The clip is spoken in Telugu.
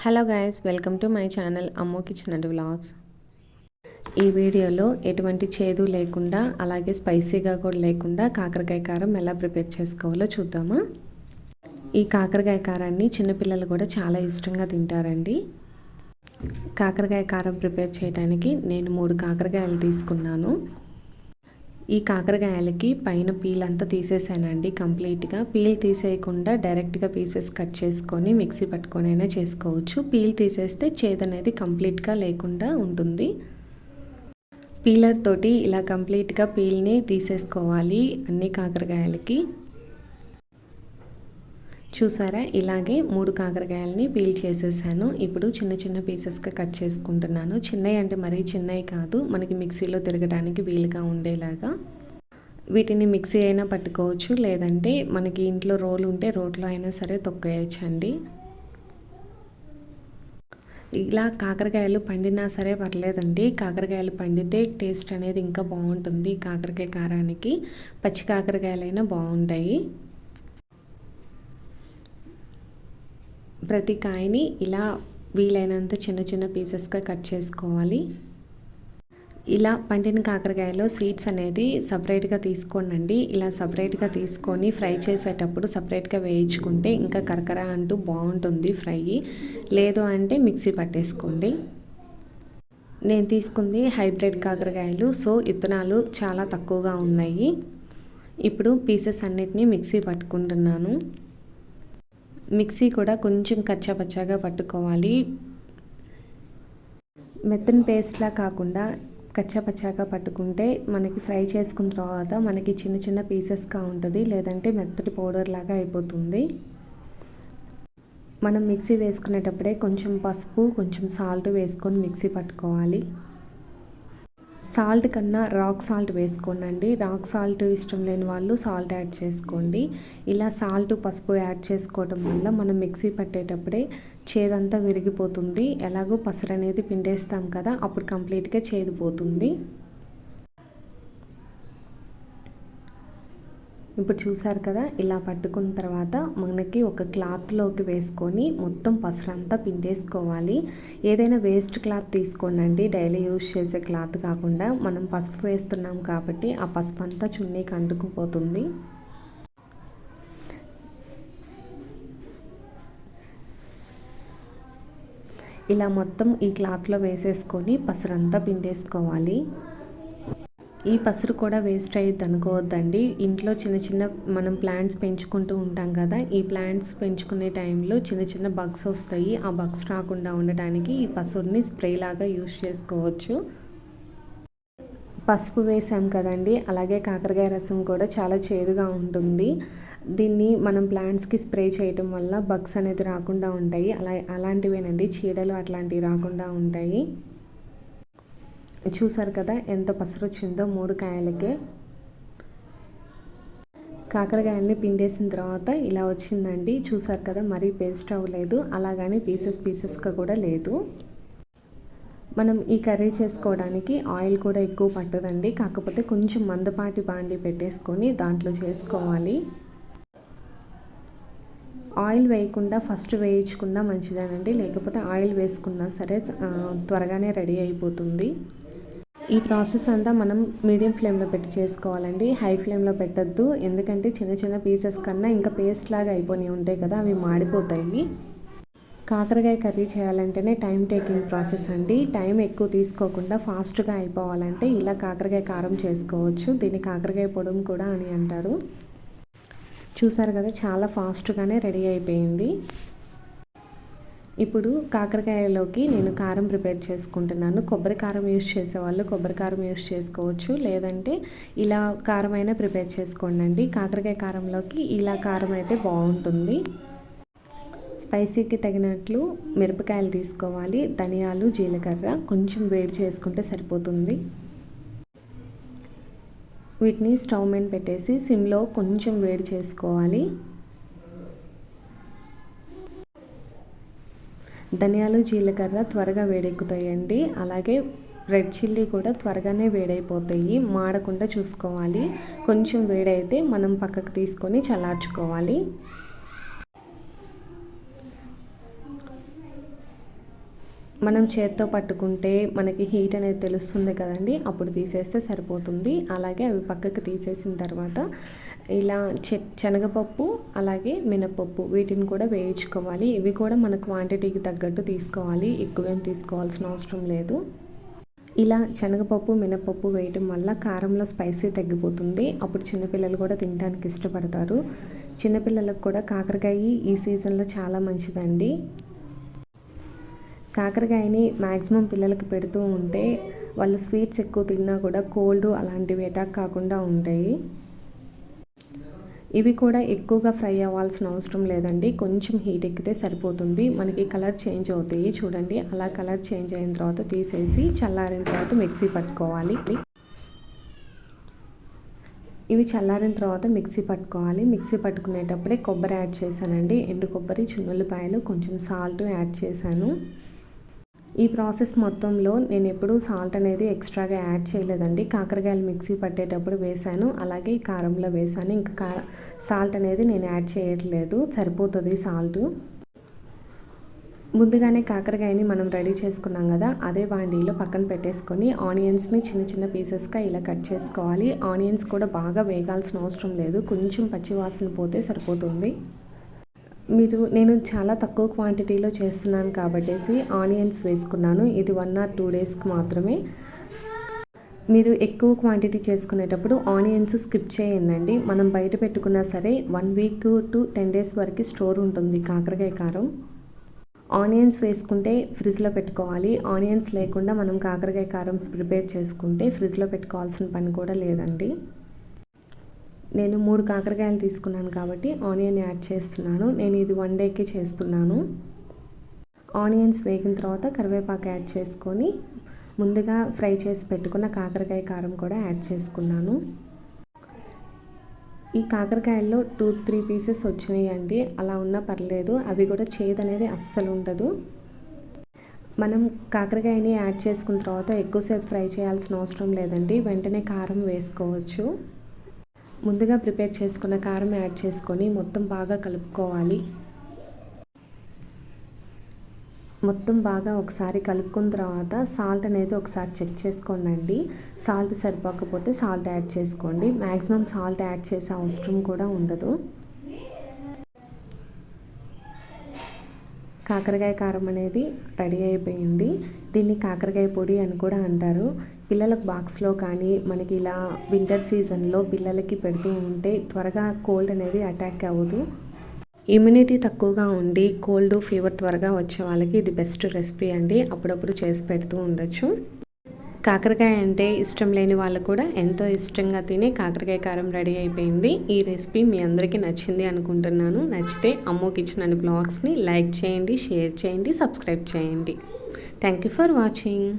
Hello guys, welcome to my channel అమ్మో కిచెన్ అండ్ వ్లాగ్స్. ఈ వీడియోలో ఎటువంటి చేదు లేకుండా అలాగే స్పైసీగా కూడా లేకుండా కాకరకాయ కారం ఎలా ప్రిపేర్ చేసుకోవాలో చూద్దామా. ఈ కాకరకాయ కారాన్ని చిన్నపిల్లలు కూడా చాలా ఇష్టంగా తింటారండి. కాకరకాయ కారం ప్రిపేర్ చేయడానికి నేను 3 కాకరకాయలు తీసుకున్నాను. ఈ కాకరకాయలకి పైన పీల్ అంతా తీసేసానండి కంప్లీట్గా. పీల్ తీసేయకుండా డైరెక్ట్గా పీసెస్ కట్ చేసుకొని మిక్సీ పట్టుకొని అయినా చేసుకోవచ్చు. పీల్ తీసేస్తే చేదు అనేది కంప్లీట్గా లేకుండా ఉంటుంది. పీలర్ తోటి ఇలా కంప్లీట్గా పీల్ని తీసేసుకోవాలి అన్ని కాకరకాయలకి. చూసారా, ఇలాగే 3 కాకరకాయలని పీల్ చేసేసాను. ఇప్పుడు చిన్న చిన్న పీసెస్గా కట్ చేసుకుంటున్నాను. చిన్నవి అంటే మరీ చిన్నవి కాదు, మనకి మిక్సీలో తిరగడానికి వీలుగా ఉండేలాగా. వీటిని మిక్సీ అయినా పట్టుకోవచ్చు, లేదంటే మనకి ఇంట్లో రోలు ఉంటే రోట్లో అయినా సరే తొక్కేయచ్చండి. ఇలా కాకరకాయలు పండినా సరే పర్లేదండి. కాకరకాయలు పండితే టేస్ట్ అనేది ఇంకా బాగుంటుంది. కాకరకాయ కారానికి పచ్చి కాకరకాయలైనా బాగుంటాయి. ప్రతి కాయని ఇలా వీలైనంత చిన్న చిన్న పీసెస్గా కట్ చేసుకోవాలి. ఇలా పండిన కాకరకాయలో సీడ్స్ అనేది సపరేట్గా తీసుకోండి. ఇలా సపరేట్గా తీసుకొని ఫ్రై చేసేటప్పుడు సపరేట్గా వేయించుకుంటే ఇంకా కరకర అంటూ బాగుంటుంది ఫ్రై. లేదు అంటే మిక్సీ పట్టేసుకోండి. నేను తీసుకుంది హైబ్రిడ్ కాకరకాయలు, సో ఇత్తనాలు చాలా తక్కువగా ఉన్నాయి. ఇప్పుడు పీసెస్ అన్నిటినీ మిక్సీ పట్టుకుంటున్నాను. మిక్సీ కూడా కొంచెం కచ్చాపచ్చాగా పట్టుకోవాలి. మెత్తని పేస్ట్లా కాకుండా కచ్చాపచ్చాగా పట్టుకుంటే మనకి ఫ్రై చేసుకున్న తర్వాత మనకి చిన్న చిన్న పీసెస్గా ఉంటుంది, లేదంటే మెత్తటి పౌడర్ లాగా అయిపోతుంది. మనం మిక్సీ వేసుకునేటప్పుడే కొంచెం పసుపు కొంచెం సాల్ట్ వేసుకొని మిక్సీ పట్టుకోవాలి. సాల్ట్ కన్నా రాక్ సాల్ట్ వేసుకోండి. రాక్ సాల్ట్ ఇష్టం లేని వాళ్ళు సాల్ట్ యాడ్ చేసుకోండి. ఇలా సాల్ట్ పసుపు యాడ్ చేసుకోవడం వల్ల మనం మిక్సీ పట్టేటప్పుడే చేదంతా విరిగిపోతుంది. ఎలాగో పసరు అనేది పిండేస్తాం కదా, అప్పుడు కంప్లీట్గా చేదు పోతుంది. ఇప్పుడు చూసారు కదా, ఇలా పట్టుకున్న తర్వాత మనకి ఒక క్లాత్లోకి వేసుకొని మొత్తం పసరంతా పిండేసుకోవాలి. ఏదైనా వేస్ట్ క్లాత్ తీసుకోండి, డైలీ యూజ్ చేసే క్లాత్ కాకుండా. మనం పసుపు వేస్తున్నాం కాబట్టి ఆ పసుపు అంతా చున్నీకి అంటుకుపోతుంది. ఇలా మొత్తం ఈ క్లాత్లో వేసేసుకొని పసరంతా పిండేసుకోవాలి. ఈ పసరు కూడా వేస్ట్ అయ్యిద్ది అనుకోవద్దండి. ఇంట్లో చిన్న చిన్న మనం ప్లాంట్స్ పెంచుకుంటూ ఉంటాం కదా, ఈ ప్లాంట్స్ పెంచుకునే టైంలో చిన్న చిన్న బగ్స్ వస్తాయి. ఆ బగ్స్ రాకుండా ఉండటానికి ఈ పసురుని స్ప్రే లాగా యూజ్ చేసుకోవచ్చు. పసుపు వేసాం కదండి, అలాగే కాకరకాయ రసం కూడా చాలా చేదుగా ఉంటుంది. దీన్ని మనం ప్లాంట్స్కి స్ప్రే చేయటం వల్ల బగ్స్ అనేది రాకుండా ఉంటాయి. అలాంటివేనండి, చీడలు అట్లాంటివి రాకుండా ఉంటాయి. చూసారు కదా ఎంత పసరు వచ్చిందో 3 కాయలకే. కాకరకాయలని పిండేసిన తర్వాత ఇలా వచ్చిందండి. చూసారు కదా, మరీ పేస్ట్ అవ్వలేదు, అలాగని పీసెస్గా కూడా లేదు. మనం ఈ కర్రీ చేసుకోవడానికి ఆయిల్ కూడా ఎక్కువ పట్టదండి, కాకపోతే కొంచెం మందపాటి బాండి పెట్టేసుకొని దాంట్లో చేసుకోవాలి. ఆయిల్ వేయకుండా ఫస్ట్ వేయించుకున్నా మంచిదేనండి, లేకపోతే ఆయిల్ వేసుకున్నా సరే త్వరగానే రెడీ అయిపోతుంది. ఈ ప్రాసెస్ అంతా మనం మీడియం ఫ్లేమ్లో పెట్టి చేసుకోవాలండి, హై ఫ్లేమ్లో పెట్టద్దు. ఎందుకంటే చిన్న చిన్న పీసెస్ కన్నా ఇంకా పేస్ట్ లాగా అయిపోయి ఉంటాయి కదా, అవి మాడిపోతాయి. కాకరకాయ కర్రీ చేయాలంటేనే టైం టేకింగ్ ప్రాసెస్ అండి. టైం ఎక్కువ తీసుకోకుండా ఫాస్ట్గా అయిపోవాలంటే ఇలా కాకరకాయ కారం చేసుకోవచ్చు. దీన్ని కాకరకాయ పొడుము కూడా అని అంటారు. చూసారు కదా, చాలా ఫాస్ట్గానే రెడీ అయిపోయింది. ఇప్పుడు కాకరకాయలోకి నేను కారం ప్రిపేర్ చేసుకుంటున్నాను. కొబ్బరి కారం యూజ్ చేసేవాళ్ళు కొబ్బరి కారం యూజ్ చేసుకోవచ్చు, లేదంటే ఇలా కారం అయినా ప్రిపేర్ చేసుకోండి. కాకరకాయ కారంలోకి ఇలా కారం అయితే బాగుంటుంది. స్పైసీకి తగినట్లు మిరపకాయలు తీసుకోవాలి, ధనియాలు జీలకర్ర కొంచెం వేడి చేసుకుంటే సరిపోతుంది. వీటిని స్టవ్ మీద పెట్టేసి సిమ్లో కొంచెం వేడి చేసుకోవాలి. ధనియాలు జీలకర్ర త్వరగా వేడెక్కుతాయండి, అలాగే రెడ్ చిల్లీ కూడా త్వరగానే వేడైపోతాయి. మాడకుండా చూసుకోవాలి. కొంచెం వేడైతే మనం పక్కకు తీసుకొని చల్లార్చుకోవాలి. మనం చేత్తో పట్టుకుంటే మనకి హీట్ అనేది తెలుస్తుంది కదండి, అప్పుడు తీసేస్తే సరిపోతుంది. అలాగే అవి పక్కకు తీసేసిన తర్వాత ఇలా శనగపప్పు అలాగే మినపప్పు వీటిని కూడా వేయించుకోవాలి. ఇవి కూడా మన క్వాంటిటీకి తగ్గట్టు తీసుకోవాలి, ఎక్కువేం తీసుకోవాల్సిన అవసరం లేదు. ఇలా శనగపప్పు మినపప్పు వేయటం వల్ల కారంలో స్పైసీ తగ్గిపోతుంది. అప్పుడు చిన్నపిల్లలు కూడా తినడానికి ఇష్టపడతారు. చిన్నపిల్లలకు కూడా కాకరకాయ ఈ సీజన్లో చాలా మంచిదండి. కాకరకాయని మ్యాక్సిమం పిల్లలకి పెడుతూ ఉంటే వాళ్ళు స్వీట్స్ ఎక్కువ తిన్నా కూడా కోల్డ్ అలాంటివి అటాక్ కాకుండా ఉంటాయి. ఇవి కూడా ఎక్కువగా ఫ్రై అవ్వాల్సిన అవసరం లేదండి, కొంచెం హీట్ ఎక్కితే సరిపోతుంది. మనకి కలర్ చేంజ్ అవుతాయి చూడండి. అలా కలర్ చేంజ్ అయిన తర్వాత తీసేసి చల్లారిన తర్వాత మిక్సీ పట్టుకోవాలి. ఇవి చల్లారిన తర్వాత మిక్సీ పట్టుకోవాలి. మిక్సీ పట్టుకునేటప్పుడే కొబ్బరి యాడ్ చేశానండి, ఎండు కొబ్బరి, చిన్నుల్లిపాయలు, కొంచెం సాల్ట్ యాడ్ చేశాను. ఈ ప్రాసెస్ మొత్తంలో నేను ఎప్పుడూ సాల్ట్ అనేది ఎక్స్ట్రాగా యాడ్ చేయలేదండి. కాకరకాయలు మిక్సీ పట్టేటప్పుడు వేశాను, అలాగే కారంలో వేశాను. ఇంకా సాల్ట్ అనేది నేను యాడ్ చేయట్లేదు, సరిపోతుంది సాల్ట్. ముందుగానే కాకరకాయని మనం రెడీ చేసుకున్నాం కదా, అదే బాండీలో పక్కన పెట్టేసుకొని ఆనియన్స్ని చిన్న చిన్న పీసెస్గా ఇలా కట్ చేసుకోవాలి. ఆనియన్స్ కూడా బాగా వేగాల్సిన అవసరం లేదు, కొంచెం పచ్చివాసన పోతే సరిపోతుంది. నేను చాలా తక్కువ క్వాంటిటీలో చేస్తున్నాను కాబట్టి ఆనియన్స్ వేసుకున్నాను. ఇది 1 or 2 డేస్కి మాత్రమే. మీరు ఎక్కువ క్వాంటిటీ చేసుకునేటప్పుడు ఆనియన్స్ స్కిప్ చేయండి. మనం బయట పెట్టుకున్నా సరే 1 week to 10 days వరకు స్టోర్ ఉంటుంది కాకరకాయ కారం. ఆనియన్స్ వేసుకుంటే ఫ్రిడ్జ్లో పెట్టుకోవాలి. ఆనియన్స్ లేకుండా మనం కాకరకాయ కారం ప్రిపేర్ చేసుకుంటే ఫ్రిడ్జ్లో పెట్టుకోవాల్సిన పని కూడా లేదండి. నేను 3 కాకరకాయలు తీసుకున్నాను కాబట్టి ఆనియన్ యాడ్ చేస్తున్నాను. నేను ఇది 1 dayకి చేస్తున్నాను. ఆనియన్స్ వేగిన తర్వాత కరివేపాకు యాడ్ చేసుకొని ముందుగా ఫ్రై చేసి పెట్టుకున్న కాకరకాయ కారం కూడా యాడ్ చేసుకున్నాను. ఈ కాకరకాయల్లో 2-3 పీసెస్ వచ్చినాయండి, అలా ఉన్నా పర్లేదు. అవి కూడా చేదు అనేది అస్సలు ఉండదు. మనం కాకరకాయని యాడ్ చేసుకున్న తర్వాత ఎక్కువసేపు ఫ్రై చేయాల్సిన అవసరం లేదండి, వెంటనే కారం వేసుకోవచ్చు. ముందుగా ప్రిపేర్ చేసుకున్న కారం యాడ్ చేసుకొని మొత్తం బాగా కలుపుకోవాలి. మొత్తం బాగా ఒకసారి కలుపుకున్న తర్వాత సాల్ట్ అనేది ఒకసారి చెక్ చేసుకోండి. సాల్ట్ సరిపోకపోతే సాల్ట్ యాడ్ చేసుకోండి. మ్యాక్సిమం సాల్ట్ యాడ్ చేసే అవసరం కూడా ఉండదు. కాకరకాయ కారం అనేది రెడీ అయిపోయింది. దీన్ని కాకరకాయ పొడి అని కూడా అంటారు. పిల్లలకు బాక్స్లో కానీ మనకి ఇలా వింటర్ సీజన్లో పిల్లలకి పెడుతూ ఉంటే త్వరగా కోల్డ్ అనేది అటాక్ అవ్వదు. ఇమ్యూనిటీ తక్కువగా ఉండి కోల్డ్ ఫీవర్ త్వరగా వచ్చే వాళ్ళకి ఇది బెస్ట్ రెసిపీ అండి. అప్పుడప్పుడు చేసి పెడుతూ ఉండొచ్చు. కాకరకాయ అంటే ఇష్టం లేని వాళ్ళు కూడా ఎంతో ఇష్టంగా తినే కాకరకాయ కారం రెడీ అయిపోయింది. ఈ రెసిపీ మీ అందరికీ నచ్చింది అనుకుంటున్నాను. నచ్చితే అమ్మో కిచెన్ అండ్ బ్లాగ్స్ని లైక్ చేయండి, షేర్ చేయండి, సబ్స్క్రైబ్ చేయండి. Thank you for watching.